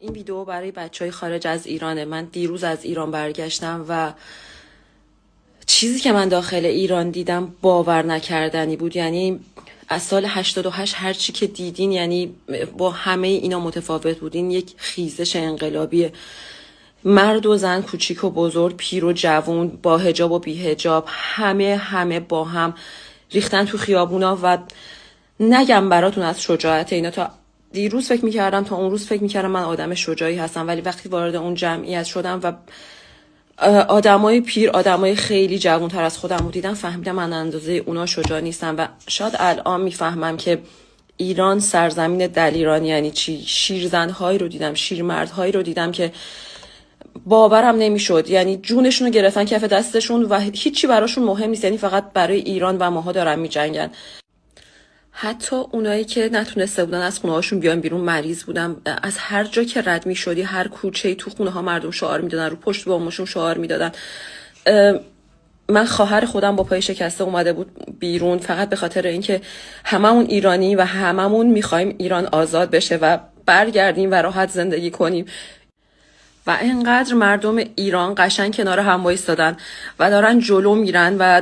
این ویدیو برای بچهای خارج از ایرانه. من دیروز از ایران برگشتم و چیزی که من داخل ایران دیدم باور نکردنی بود. یعنی از سال 88 هر چی که دیدین یعنی با همه اینا متفاوت بود. این یک خیزش انقلابیه. مرد و زن، کوچیک و بزرگ، پیر و جوون، با حجاب و بی حجاب، همه با هم ریختن تو خیابونا و نگم براتون از شجاعت اینا. تا دیروز فکر میکردم، تا اون روز فکر میکردم من آدم شجاعی هستم، ولی وقتی وارد اون جمعیت شدم و آدمای پیر، آدمای خیلی جوانتر از خودم رو دیدم، فهمیدم من اندازه اونا شجاع نیستم. و شاید الان میفهمم که ایران سرزمین دلیران یعنی چی. شیرزنهایی رو دیدم، شیرمردهایی رو دیدم که باورم نمیشد. یعنی جونشون رو گرفتن کف دستشون و هیچی براشون مهم نیست، یعنی فقط برای ایران و ماها دارن میجنگن. حتی اونایی که نتونسته بودن از خونه هاشون بیان بیرون، مریض بودن، از هر جا که رد میشدی، هر کوچه‌ای تو خونه ها مردم شعار میدادن، رو پشت بامشون شعار میدادن. من خواهر خودم با پای شکسته اومده بود بیرون، فقط به خاطر اینکه هممون ایرانی و هممون میخوایم ایران آزاد بشه و برگردیم و راحت زندگی کنیم. و اینقدر مردم ایران قشنگ کنار هم وایسادن و دارن جلو میرن و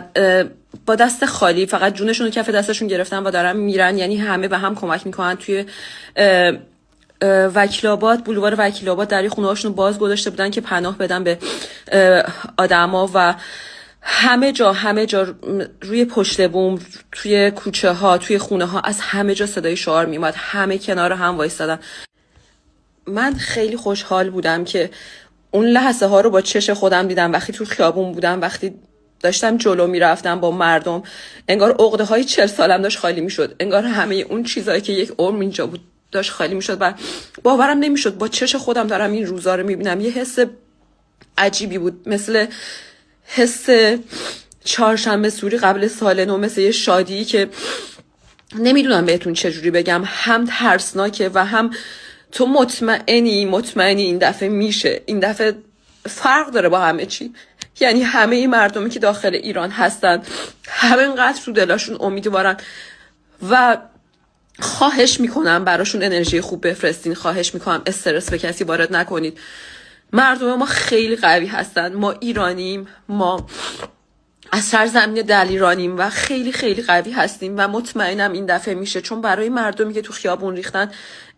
با دست خالی، فقط جونشون رو کف دستشون گرفتن و دارن میرن. یعنی همه به هم کمک میکنن. توی وکیل‌آباد، بولوار وکیل‌آباد، در خونه هاشون باز گذاشته بودن که پناه بدن به آدما و همه جا روی پشت بوم، توی کوچه ها، توی خونه ها، از همه جا صدای شعار میومد. همه کنار هم وایسادن. من خیلی خوشحال بودم که اون لحظه ها رو با چش خودم دیدم. وقتی تو خیابون بودم، وقتی داشتم جلو میرفتم با مردم، انگار عقده های 40 سالم داشت خالی میشد. انگار همه اون چیزایی که یک عمر اینجا بود داشت خالی میشد و باورم نمیشد. با چش خودم دارم این روزا رو میبینم. یه حس عجیبی بود، مثل حس چهارشنبه سوری قبل سال نو، مثل یه شادی که نمیدونم بهتون چجوری بگم، هم ترسناکه و هم تو مطمئنی این دفعه میشه. این دفعه فرق داره با همه چی. یعنی همه این مردمی که داخل ایران هستن همینقدر تو دلاشون امیدوارن و خواهش میکنم براشون انرژی خوب بفرستین. خواهش میکنم استرس به کسی وارد نکنید. مردم ما خیلی قوی هستن. ما ایرانیم، ما از سرزمین دلیرانیم و خیلی قوی هستیم و مطمئنم این دفعه میشه، چون برای مردمی که تو خیابون ریختن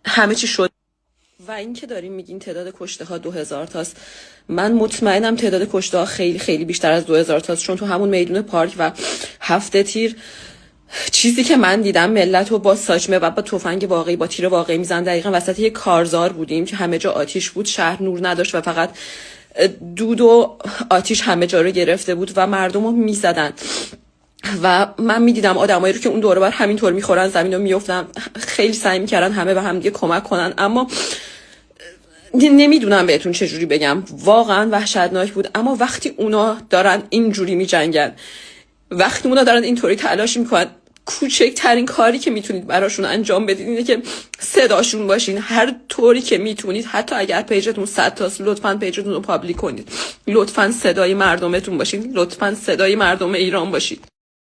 همه چی شد. و این که داریم میگین تعداد کشته ها 2000 تاست، من مطمئنم تعداد کشته ها خیلی بیشتر از 2000 تاست، چون تو همون میدون پارک و هفته تیر چیزی که من دیدم ملت رو با ساچمه و با تفنگ واقعی، با تیر واقعی میزن. دقیقا وسط یک کارزار بودیم که همه جا آتیش بود، شهر نور نداشت و فقط دود و آتیش همه جا رو گرفته بود و مردم رو میزدن و من میدیدم آدمایی رو که اون دوره بر همینطور میخورن زمین رو میافتن. خیلی سعی میکردن همه به هم دیگه کمک کنن، اما نمیدونم بهتون چجوری بگم، واقعا وحشتناک بود. اما وقتی اونا دارن اینجوری میجنگن، وقتی اونا دارن اینطوری تلاش میکنن، کوچکترین کاری که میتونید براشون انجام بدید اینه که صداشون باشین هر طوری که میتونید. حتی اگر پیجتون 100 تاست، لطفاً پیجتون رو پابلیک کنید. لطفاً صدای مردمتون باشین. لطفاً صدای مردم ایران باشید.